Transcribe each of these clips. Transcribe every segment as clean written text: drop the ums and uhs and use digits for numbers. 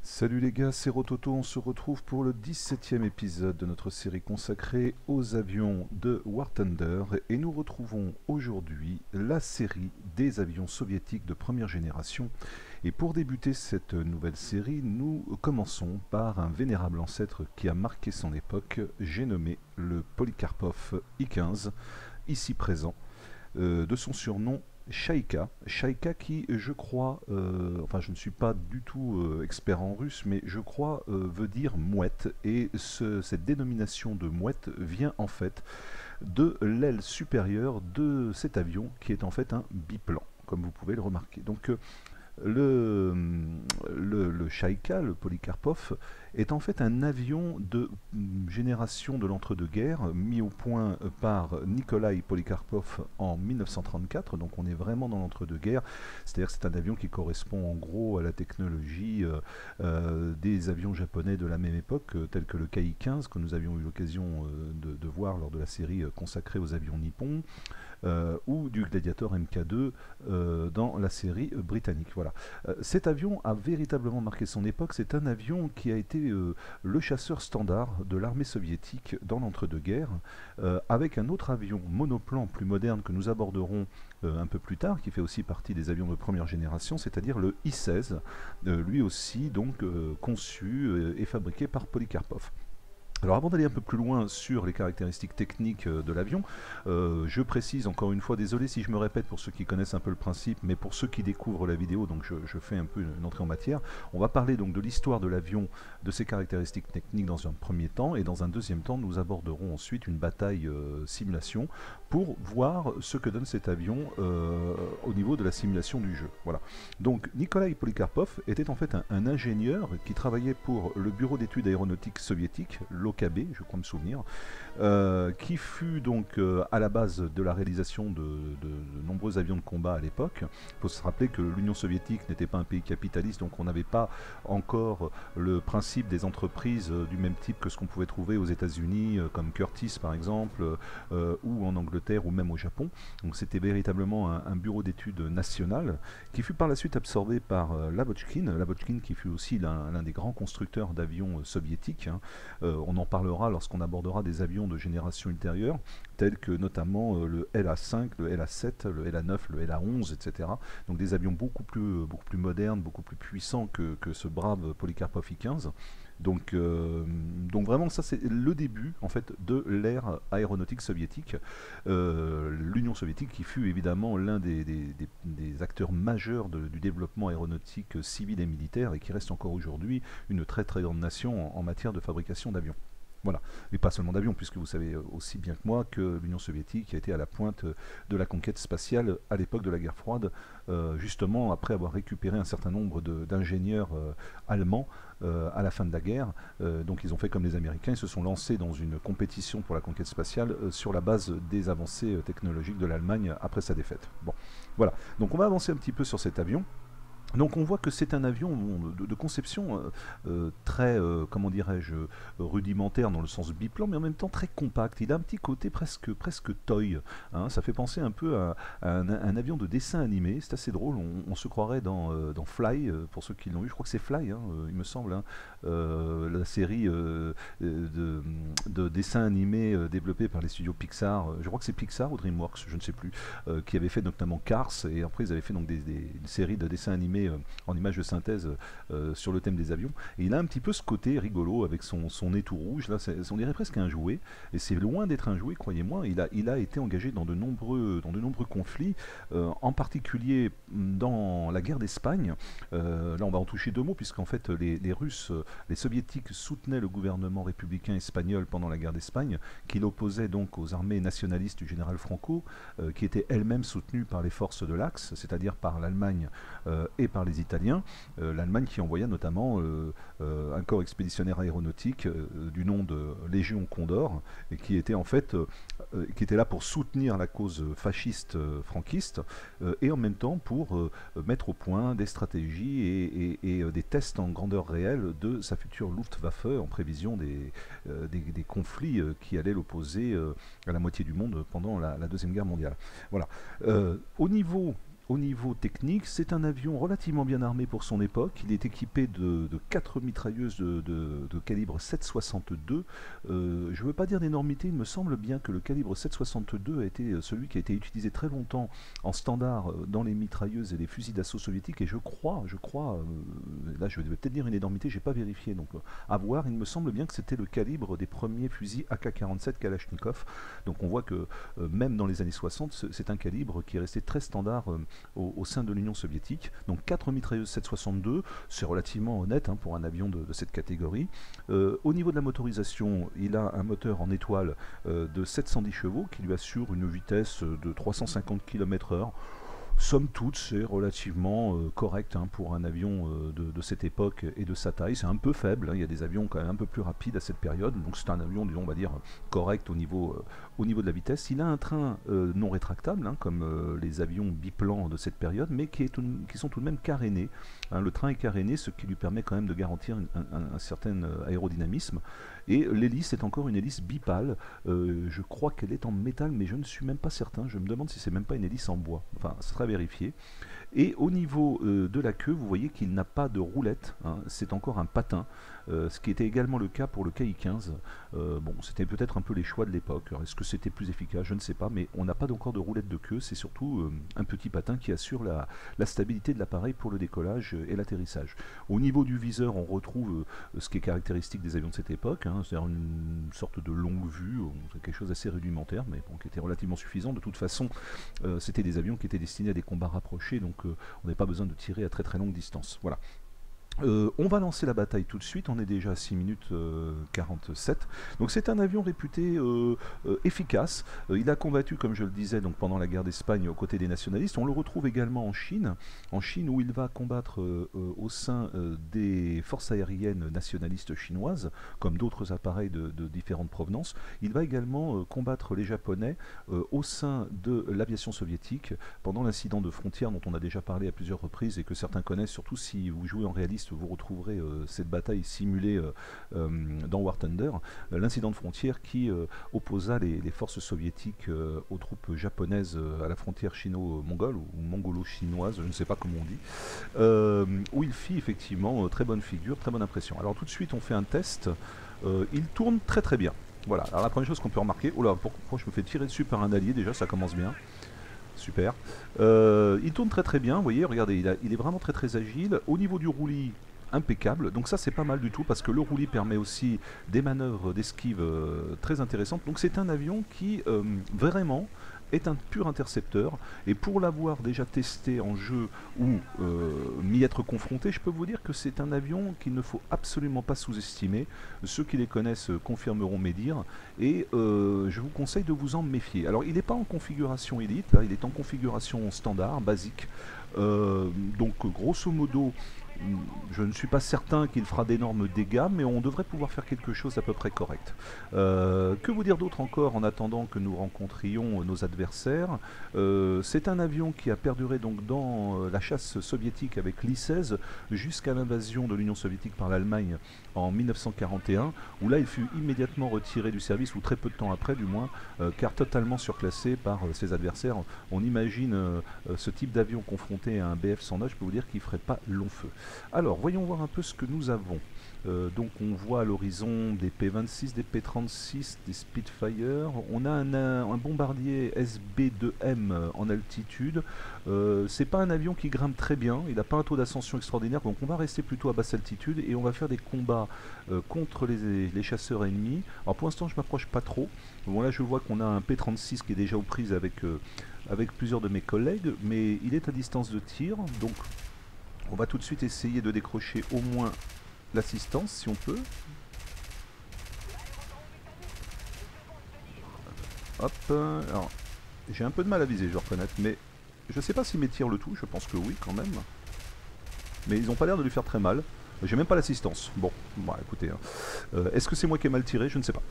Salut les gars, c'est Rototo, on se retrouve pour le 17e épisode de notre série consacrée aux avions de War Thunder et nous retrouvons aujourd'hui la série des avions soviétiques de première génération. Et pour débuter cette nouvelle série, nous commençons par un vénérable ancêtre qui a marqué son époque, j'ai nommé le Polikarpov I-15, ici présent, de son surnom Chaïka. Chaïka qui, je crois, enfin je ne suis pas du tout expert en russe, mais je crois veut dire mouette. Et cette dénomination de mouette vient en fait de l'aile supérieure de cet avion qui est en fait un biplan, comme vous pouvez le remarquer. Donc le, le Chaïka, le Polikarpov, est en fait un avion de génération de l'entre-deux-guerres mis au point par Nikolai Polikarpov en 1934, donc on est vraiment dans l'entre-deux-guerres, c'est-à-dire que c'est un avion qui correspond en gros à la technologie des avions japonais de la même époque, tels que le Ki-15 que nous avions eu l'occasion de voir lors de la série consacrée aux avions nippons, ou du Gladiator Mk2 dans la série britannique. Voilà. Cet avion a véritablement marqué son époque. C'est un avion qui a été le chasseur standard de l'armée soviétique dans l'entre-deux-guerres, avec un autre avion monoplan plus moderne que nous aborderons un peu plus tard, qui fait aussi partie des avions de première génération, c'est-à-dire le I-16, lui aussi donc conçu et fabriqué par Polikarpov. Alors avant d'aller un peu plus loin sur les caractéristiques techniques de l'avion, je précise encore une fois, désolé si je me répète pour ceux qui connaissent un peu le principe, mais pour ceux qui découvrent la vidéo, donc je fais un peu une entrée en matière. On va parler donc de l'histoire de l'avion, de ses caractéristiques techniques dans un premier temps, et dans un deuxième temps, nous aborderons ensuite une bataille simulation pour voir ce que donne cet avion au niveau de la simulation du jeu. Voilà. Donc Nikolai Polikarpov était en fait un ingénieur qui travaillait pour le bureau d'études aéronautiques soviétique, l'OKB, je crois me souvenir, qui fut donc à la base de la réalisation de nombreux avions de combat à l'époque. Il faut se rappeler que l'Union soviétique n'était pas un pays capitaliste, donc on n'avait pas encore le principe des entreprises du même type que ce qu'on pouvait trouver aux États-Unis, comme Curtiss par exemple, ou en Angleterre, ou même au Japon. Donc c'était véritablement un bureau d'études national, qui fut par la suite absorbé par Lavochkin qui fut aussi l'un des grands constructeurs d'avions soviétiques. Hein. On en parlera lorsqu'on abordera des avions de génération ultérieure, tels que notamment le LA5, le LA7, le LA9, le LA11, etc. Donc des avions beaucoup plus modernes, beaucoup plus puissants que ce brave Polikarpov I-15. Donc vraiment ça c'est le début en fait de l'ère aéronautique soviétique. L'Union soviétique qui fut évidemment l'un des acteurs majeurs du développement aéronautique civil et militaire et qui reste encore aujourd'hui une très grande nation en matière de fabrication d'avions. Voilà, et pas seulement d'avions, puisque vous savez aussi bien que moi que l'Union soviétique a été à la pointe de la conquête spatiale à l'époque de la guerre froide, justement après avoir récupéré un certain nombre d'ingénieurs allemands à la fin de la guerre. Donc ils ont fait comme les Américains, ils se sont lancés dans une compétition pour la conquête spatiale sur la base des avancées technologiques de l'Allemagne après sa défaite. Bon, voilà, donc on va avancer un petit peu sur cet avion. Donc on voit que c'est un avion de conception très, comment dirais-je, rudimentaire dans le sens biplan, mais en même temps très compact. Il a un petit côté presque toy. Hein. Ça fait penser un peu à un avion de dessin animé. C'est assez drôle. On se croirait dans Fly, pour ceux qui l'ont vu. Je crois que c'est Fly, hein, il me semble. Hein. La série de dessins animés développés par les studios Pixar. Je crois que c'est Pixar ou DreamWorks, je ne sais plus, qui avait fait notamment Cars. Et après ils avaient fait donc une série de dessins animés en images de synthèse sur le thème des avions. Et il a un petit peu ce côté rigolo avec son nez tout rouge. Là, on dirait presque un jouet. Et c'est loin d'être un jouet, croyez-moi. Il a été engagé dans de nombreux conflits, en particulier dans la guerre d'Espagne. Là, on va en toucher deux mots, puisqu'en fait, les Russes, les Soviétiques soutenaient le gouvernement républicain espagnol pendant la guerre d'Espagne, qui l'opposait donc aux armées nationalistes du général Franco, qui étaient elles-mêmes soutenues par les forces de l'Axe, c'est-à-dire par l'Allemagne et par les Italiens, l'Allemagne qui envoya notamment un corps expéditionnaire aéronautique du nom de Légion Condor, et qui était en fait qui était là pour soutenir la cause fasciste franquiste, et en même temps pour mettre au point des stratégies et des tests en grandeur réelle de sa future Luftwaffe en prévision des conflits qui allaient l'opposer à la moitié du monde pendant la Deuxième Guerre mondiale. Voilà. Au niveau au niveau technique, c'est un avion relativement bien armé pour son époque. Il est équipé de 4 mitrailleuses de calibre 7,62. Je ne veux pas dire d'énormité, il me semble bien que le calibre 7,62 a été celui qui a été utilisé très longtemps en standard dans les mitrailleuses et les fusils d'assaut soviétiques. Et je crois, là je vais peut-être dire une énormité, je n'ai pas vérifié, donc à voir, il me semble bien que c'était le calibre des premiers fusils AK-47 Kalachnikov. Donc on voit que même dans les années 60, c'est un calibre qui est resté très standard au sein de l'Union soviétique. Donc 4 mitrailleuses 7,62, c'est relativement honnête pour un avion de cette catégorie. Au niveau de la motorisation, il a un moteur en étoile de 710 chevaux qui lui assure une vitesse de 350 km/h. Somme toute, c'est relativement correct pour un avion de cette époque et de sa taille. C'est un peu faible, il y a des avions quand même un peu plus rapides à cette période, donc c'est un avion, disons, on va dire, correct au niveau de la vitesse. Il a un train non rétractable, comme les avions biplans de cette période, mais qui sont tout de même carénés. Le train est caréné, ce qui lui permet quand même de garantir un certain aérodynamisme. Et l'hélice est encore une hélice bipale. Je crois qu'elle est en métal, mais je ne suis même pas certain. Je me demande si c'est même pas une hélice en bois. Enfin, ça sera vérifié. Et au niveau de la queue, vous voyez qu'il n'a pas de roulette. C'est encore un patin. Ce qui était également le cas pour le KI-15. Bon, c'était peut-être un peu les choix de l'époque. Est-ce que c'était plus efficace? Je ne sais pas, mais on n'a pas encore de roulette de queue. C'est surtout un petit patin qui assure la stabilité de l'appareil pour le décollage et l'atterrissage. Au niveau du viseur, on retrouve ce qui est caractéristique des avions de cette époque, c'est-à-dire une sorte de longue vue, quelque chose d'assez rudimentaire, mais bon, qui était relativement suffisant. De toute façon, c'était des avions qui étaient destinés à des combats rapprochés, donc on n'avait pas besoin de tirer à très très longue distance. Voilà. On va lancer la bataille tout de suite, on est déjà à 6 minutes 47. Donc c'est un avion réputé efficace. Il a combattu, comme je le disais, donc pendant la guerre d'Espagne aux côtés des nationalistes. On le retrouve également en Chine où il va combattre au sein des forces aériennes nationalistes chinoises, comme d'autres appareils de différentes provenances. Il va également combattre les Japonais au sein de l'aviation soviétique pendant l'incident de frontière dont on a déjà parlé à plusieurs reprises et que certains connaissent, surtout si vous jouez en réaliste. Vous retrouverez cette bataille simulée dans War Thunder, l'incident de frontière qui opposa les forces soviétiques aux troupes japonaises à la frontière chino-mongole ou mongolo-chinoise, je ne sais pas comment on dit, où il fit effectivement très bonne figure, très bonne impression. Alors tout de suite on fait un test, il tourne très très bien. Voilà, alors la première chose qu'on peut remarquer, oh là, pourquoi je me fais tirer dessus par un allié, déjà ça commence bien. Super. Il tourne très très bien, vous voyez, regardez, il est vraiment très très agile. Au niveau du roulis, impeccable. Donc ça c'est pas mal du tout parce que le roulis permet aussi des manœuvres d'esquive très intéressantes. Donc c'est un avion qui vraiment est un pur intercepteur, et pour l'avoir déjà testé en jeu ou m'y être confronté, je peux vous dire que c'est un avion qu'il ne faut absolument pas sous-estimer. Ceux qui les connaissent confirmeront mes dires, et je vous conseille de vous en méfier. Alors il n'est pas en configuration élite, là, il est en configuration standard, basique, donc grosso modo je ne suis pas certain qu'il fera d'énormes dégâts, mais on devrait pouvoir faire quelque chose d'à peu près correct. Que vous dire d'autre encore en attendant que nous rencontrions nos adversaires? C'est un avion qui a perduré donc dans la chasse soviétique avec l'I-16 jusqu'à l'invasion de l'Union soviétique par l'Allemagne en 1941, où là il fut immédiatement retiré du service, ou très peu de temps après du moins, car totalement surclassé par ses adversaires. On imagine ce type d'avion confronté à un Bf-109, je peux vous dire qu'il ne ferait pas long feu. Alors, voyons voir un peu ce que nous avons. Donc on voit à l'horizon des P-26, des P-36, des Spitfire. On a un bombardier SB-2M en altitude. C'est pas un avion qui grimpe très bien, il n'a pas un taux d'ascension extraordinaire, donc on va rester plutôt à basse altitude et on va faire des combats contre les chasseurs ennemis. Alors pour l'instant je m'approche pas trop. Bon là je vois qu'on a un P-36 qui est déjà aux prises avec plusieurs de mes collègues, mais il est à distance de tir, donc on va tout de suite essayer de décrocher au moins l'assistance si on peut. Hop, alors j'ai un peu de mal à viser, je dois reconnaître, mais je sais pas si mes tirs le touchent, je pense que oui quand même. Mais ils n'ont pas l'air de lui faire très mal. J'ai même pas l'assistance. Bon, écoutez, hein. Est-ce que c'est moi qui ai mal tiré? Je ne sais pas.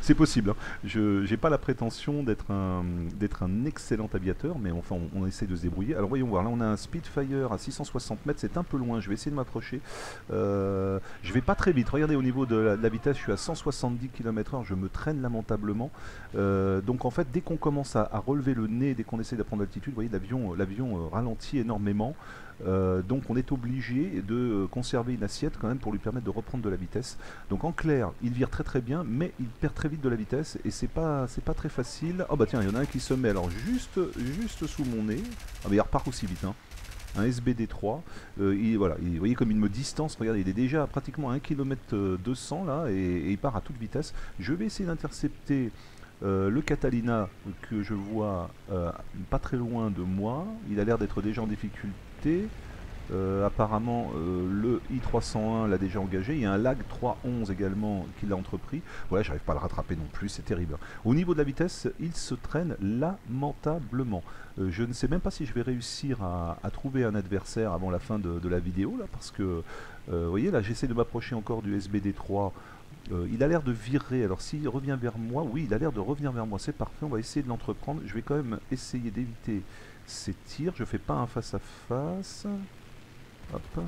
C'est possible, hein. Je n'ai pas la prétention d'être un excellent aviateur, mais enfin, on essaie de se débrouiller. Alors voyons voir, là on a un Spitfire à 660 mètres, c'est un peu loin, je vais essayer de m'approcher. Je vais pas très vite, regardez au niveau de la vitesse, je suis à 170 km/h, je me traîne lamentablement. Donc en fait, dès qu'on commence à relever le nez, dès qu'on essaie d'apprendre l'altitude, vous voyez, l'avion ralentit énormément. Donc on est obligé de conserver une assiette quand même pour lui permettre de reprendre de la vitesse. Donc en clair, il vire très très bien, mais il perd très vite de la vitesse et c'est pas très facile. Oh bah tiens, il y en a un qui se met alors juste sous mon nez. Ah mais il repart aussi vite, hein. Un SBD3, voilà, vous voyez comme il me distance, regardez, il est déjà à pratiquement 1 km 200 là et il part à toute vitesse. Je vais essayer d'intercepter le Catalina que je vois pas très loin de moi. Il a l'air d'être déjà en difficulté. Apparemment le I301 l'a déjà engagé. Il y a un lag 311 également qui l'a entrepris. Voilà, j'arrive pas à le rattraper non plus, c'est terrible. Au niveau de la vitesse, il se traîne lamentablement. Je ne sais même pas si je vais réussir à trouver un adversaire avant la fin de la vidéo là, parce que vous voyez là, j'essaie de m'approcher encore du SBD3. Il a l'air de virer, alors s'il revient vers moi, oui, il a l'air de revenir vers moi, c'est parfait, on va essayer de l'entreprendre. Je vais quand même essayer d'éviter ces tirs, je fais pas un face à face. Hop.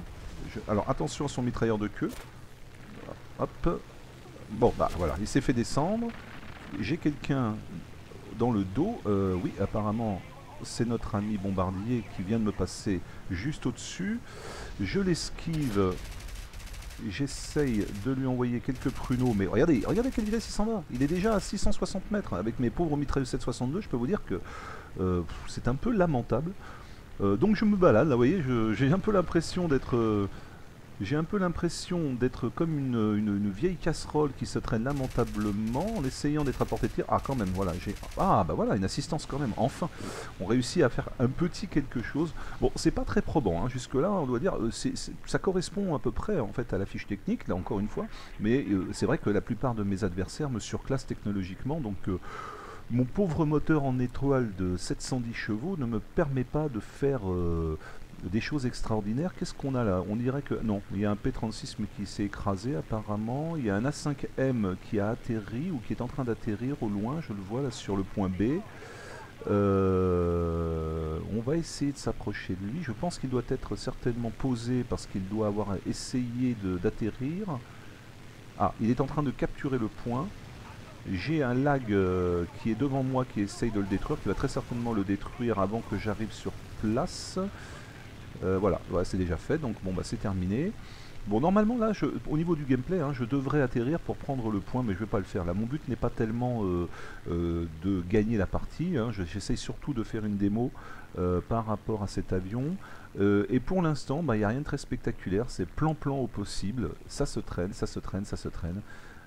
Alors attention à son mitrailleur de queue. Hop. Bon, bah voilà, il s'est fait descendre. J'ai quelqu'un dans le dos, oui, apparemment c'est notre ami bombardier qui vient de me passer juste au-dessus. Je l'esquive. J'essaye de lui envoyer quelques pruneaux, mais regardez à quelle vitesse il s'en va. Il est déjà à 660 mètres. Avec mes pauvres mitrailleuses 762, je peux vous dire que c'est un peu lamentable. Donc je me balade, là, vous voyez, j'ai un peu l'impression d'être... comme une vieille casserole qui se traîne lamentablement en essayant d'être à portée de tir. Ah, quand même, voilà, ah, bah voilà, une assistance quand même, enfin. On réussit à faire un petit quelque chose. Bon, c'est pas très probant, hein. Jusque-là, on doit dire, ça correspond à peu près, en fait, à la fiche technique, là, encore une fois. Mais c'est vrai que la plupart de mes adversaires me surclassent technologiquement, donc... mon pauvre moteur en étoile de 710 chevaux ne me permet pas de faire des choses extraordinaires. Qu'est-ce qu'on a là? On dirait que... Non, il y a un P-36 mais qui s'est écrasé apparemment. Il y a un A5M qui a atterri ou qui est en train d'atterrir au loin. Je le vois là sur le point B. On va essayer de s'approcher de lui. Je pense qu'il doit être certainement posé parce qu'il doit avoir essayé d'atterrir. Ah, il est en train de capturer le point. J'ai un lag qui est devant moi qui essaye de le détruire, qui va très certainement le détruire avant que j'arrive sur place. Voilà, c'est déjà fait, donc bon bah c'est terminé. Bon, normalement là, au niveau du gameplay, hein, je devrais atterrir pour prendre le point, mais je ne vais pas le faire. Là, mon but n'est pas tellement de gagner la partie, hein. J'essaye surtout de faire une démo par rapport à cet avion. Et pour l'instant, bah, il n'y a rien de très spectaculaire, c'est plan-plan au possible. Ça se traîne, ça se traîne, ça se traîne.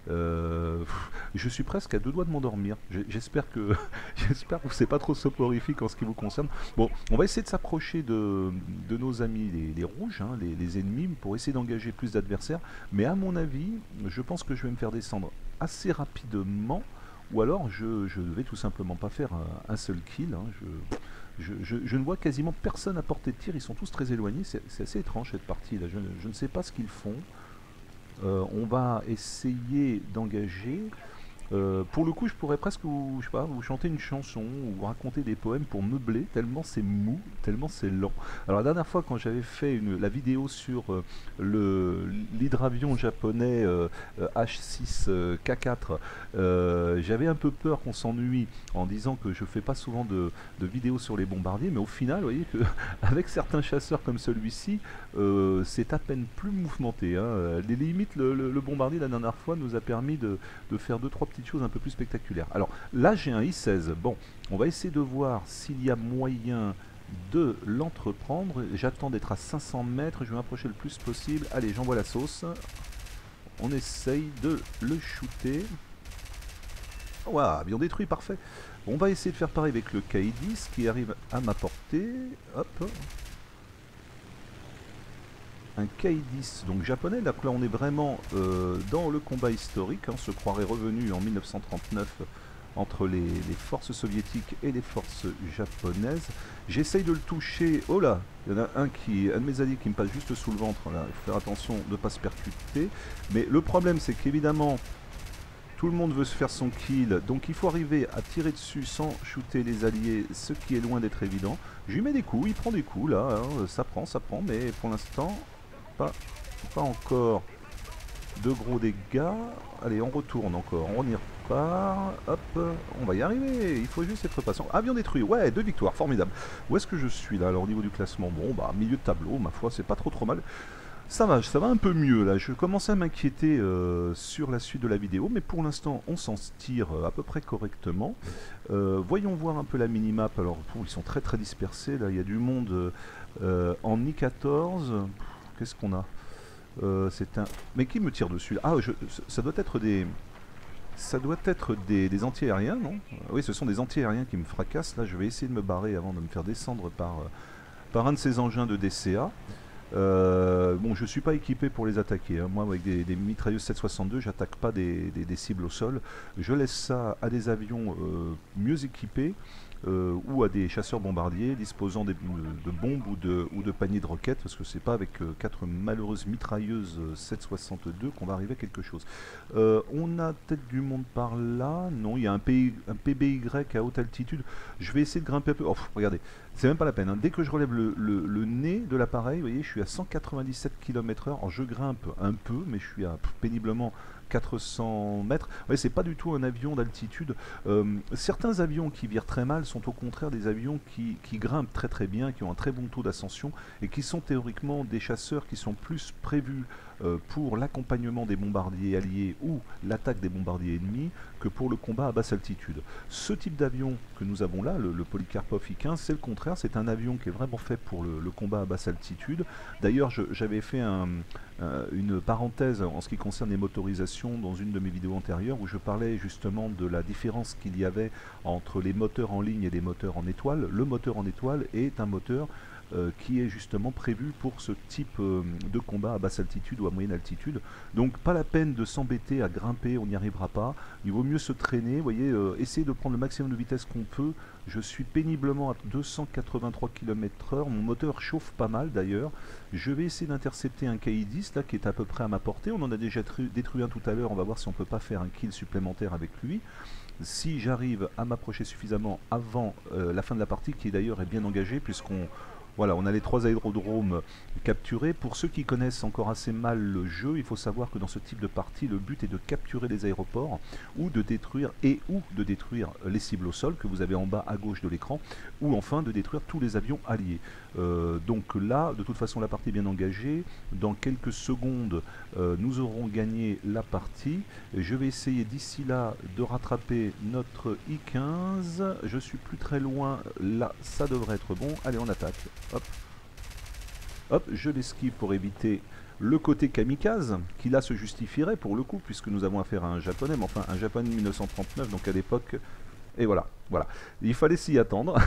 Je suis presque à deux doigts de m'endormir. J'espère que j'espère que c'est pas trop soporifique en ce qui vous concerne. Bon, on va essayer de s'approcher de nos amis les rouges, hein, les ennemis, pour essayer d'engager plus d'adversaires. Mais à mon avis, je pense que je vais me faire descendre assez rapidement, ou alors je vais tout simplement pas faire un seul kill. Hein. Je ne vois quasiment personne à portée de tir. Ils sont tous très éloignés. C'est assez étrange cette partie là. Je ne sais pas ce qu'ils font. On va essayer d'engager. Pour le coup, je pourrais presque je sais pas, vous chanter une chanson ou vous raconter des poèmes pour meubler, tellement c'est mou, tellement c'est lent. Alors la dernière fois, quand j'avais fait la vidéo sur l'hydravion japonais H6K4, j'avais un peu peur qu'on s'ennuie en disant que je fais pas souvent de vidéos sur les bombardiers, mais au final, vous voyez que avec certains chasseurs comme celui-ci, c'est à peine plus mouvementé, hein. Les limites, le bombardier la dernière fois nous a permis de faire 2-3 petites choses un peu plus spectaculaires. Alors là j'ai un I-16, bon, on va essayer de voir s'il y a moyen de l'entreprendre. J'attends d'être à 500 mètres, je vais m'approcher le plus possible. Allez, j'envoie la sauce. On essaye de le shooter. Waouh, bien détruit, parfait. On va essayer de faire pareil avec le K10 qui arrive à ma portée. Hop. Un K10 donc japonais, là on est vraiment dans le combat historique, hein, on se croirait revenu en 1939 entre les forces soviétiques et les forces japonaises. J'essaye de le toucher. Oh là, il y en a un de mes alliés qui me passe juste sous le ventre. Là, il faut faire attention de ne pas se percuter. Mais le problème, c'est qu'évidemment, tout le monde veut se faire son kill, donc il faut arriver à tirer dessus sans shooter les alliés, ce qui est loin d'être évident. Je lui mets des coups, il prend des coups là, hein, ça prend, mais pour l'instant, pas encore de gros dégâts. Allez, on retourne encore, on y repart, hop, on va y arriver, il faut juste être patient. Avion détruit, ouais, 2 victoires, formidable. Où est-ce que je suis là, alors au niveau du classement? Bon, bah, milieu de tableau, ma foi, c'est pas trop mal. Ça va un peu mieux là, je commençais à m'inquiéter sur la suite de la vidéo, mais pour l'instant on s'en tire à peu près correctement. Voyons voir un peu la minimap, alors ils sont très dispersés, là il y a du monde en I-14, qu'est-ce qu'on a c'est un... Mais qui me tire dessus là? Ah, ça doit être des... Ça doit être des anti-aériens, non? Oui, ce sont des anti-aériens qui me fracassent, là je vais essayer de me barrer avant de me faire descendre par un de ces engins de DCA. Bon, je suis pas équipé pour les attaquer, hein. Moi avec des mitrailleuses 7,62 j'attaque pas des cibles au sol, je laisse ça à des avions mieux équipés ou à des chasseurs bombardiers disposant de bombes ou de paniers de roquettes, parce que c'est pas avec 4 malheureuses mitrailleuses 7,62 qu'on va arriver à quelque chose. On a peut-être du monde par là, non, il y a un PBY à haute altitude, je vais essayer de grimper un peu. Oh, regardez, c'est même pas la peine, hein. Dès que je relève le nez de l'appareil, vous voyez, je suis à 197 km/h. Alors je grimpe un peu, mais je suis à péniblement 400 mètres. Ouais, c'est pas du tout un avion d'altitude. Certains avions qui virent très mal sont au contraire des avions qui grimpent très bien, qui ont un très bon taux d'ascension et qui sont théoriquement des chasseurs qui sont plus prévus pour l'accompagnement des bombardiers alliés ou l'attaque des bombardiers ennemis que pour le combat à basse altitude. Ce type d'avion que nous avons là, le Polikarpov I-15, c'est le contraire, c'est un avion qui est vraiment fait pour le combat à basse altitude. D'ailleurs, j'avais fait une parenthèse en ce qui concerne les motorisations dans une de mes vidéos antérieures où je parlais justement de la différence qu'il y avait entre les moteurs en ligne et les moteurs en étoile. Le moteur en étoile est un moteur qui est justement prévu pour ce type de combat à basse altitude ou à moyenne altitude. Donc pas la peine de s'embêter à grimper, on n'y arrivera pas. Il vaut mieux se traîner, vous voyez, essayer de prendre le maximum de vitesse qu'on peut. Je suis péniblement à 283 km/h, mon moteur chauffe pas mal d'ailleurs. Je vais essayer d'intercepter un KI-10 là qui est à peu près à ma portée. On en a déjà détruit un tout à l'heure, on va voir si on peut pas faire un kill supplémentaire avec lui. Si j'arrive à m'approcher suffisamment avant la fin de la partie, qui d'ailleurs est bien engagée puisqu'on... Voilà, on a les 3 aérodromes capturés. Pour ceux qui connaissent encore assez mal le jeu, il faut savoir que dans ce type de partie, le but est de capturer les aéroports ou de détruire les cibles au sol que vous avez en bas à gauche de l'écran, ou enfin de détruire tous les avions alliés. Donc là, de toute façon, la partie est bien engagée. Dans quelques secondes, nous aurons gagné la partie. Je vais essayer d'ici là de rattraper notre I-15. Je suis plus très loin. Là, ça devrait être bon. Allez, on attaque. Hop. Hop, je l'esquive pour éviter le côté kamikaze, qui là se justifierait pour le coup, puisque nous avons affaire à un japonais, mais enfin un japonais de 1939, donc à l'époque... Et voilà. Il fallait s'y attendre.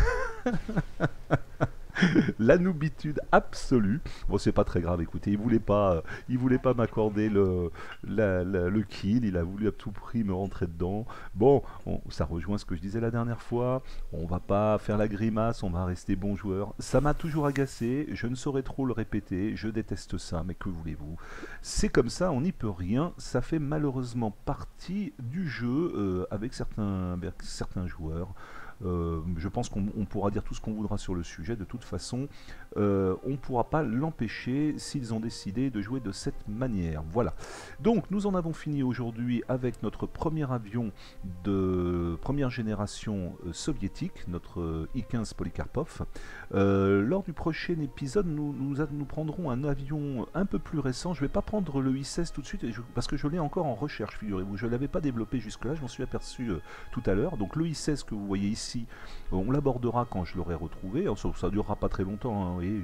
La noobitude absolue. Bon, c'est pas très grave, écoutez, il voulait pas m'accorder le kill, il a voulu à tout prix me rentrer dedans. Bon, ça rejoint ce que je disais la dernière fois, on va pas faire la grimace, on va rester bon joueur. Ça m'a toujours agacé, je ne saurais trop le répéter, je déteste ça, mais que voulez-vous? C'est comme ça, on n'y peut rien, ça fait malheureusement partie du jeu avec certains joueurs. Je pense qu'on pourra dire tout ce qu'on voudra sur le sujet, de toute façon, on ne pourra pas l'empêcher s'ils ont décidé de jouer de cette manière. Voilà. Donc nous en avons fini aujourd'hui avec notre premier avion de première génération soviétique, notre I-15 Polikarpov. Lors du prochain épisode, nous prendrons un avion un peu plus récent. Je ne vais pas prendre le I-16 tout de suite, parce que je l'ai encore en recherche, figurez-vous. Je ne l'avais pas développé jusque-là, je m'en suis aperçu tout à l'heure. Donc le I-16 que vous voyez ici, on l'abordera quand je l'aurai retrouvé. Alors, ça ne durera pas très longtemps, hein, vous voyez,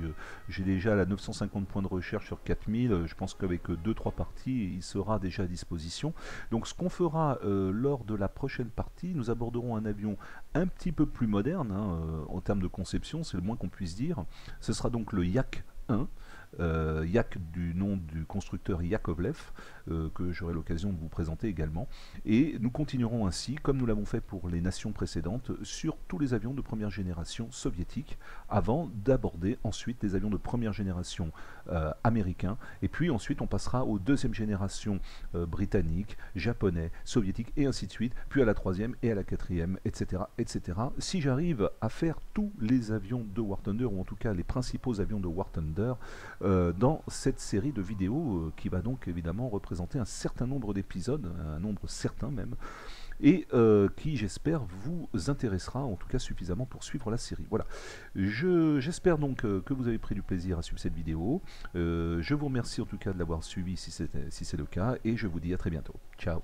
j'ai déjà la 950 points de recherche sur 4000, je pense qu'avec 2-3 parties, il sera déjà à disposition. Donc ce qu'on fera lors de la prochaine partie, nous aborderons un avion un petit peu plus moderne, hein, en termes de conception, c'est le moins qu'on puisse dire. Ce sera donc le Yak 1. Yak du nom du constructeur Yakovlev, que j'aurai l'occasion de vous présenter également. Et nous continuerons ainsi, comme nous l'avons fait pour les nations précédentes, sur tous les avions de première génération soviétiques, avant d'aborder ensuite les avions de première génération américains. Et puis ensuite on passera aux deuxième génération britanniques, japonais, soviétiques et ainsi de suite, puis à la troisième et à la quatrième, etc. etc. Si j'arrive à faire tous les avions de War Thunder, ou en tout cas les principaux avions de War Thunder, dans cette série de vidéos qui va donc évidemment représenter un certain nombre d'épisodes, un nombre certain même, et qui j'espère vous intéressera en tout cas suffisamment pour suivre la série. Voilà, j'espère donc que vous avez pris du plaisir à suivre cette vidéo. Je vous remercie en tout cas de l'avoir suivi si c'est le cas, et je vous dis à très bientôt. Ciao.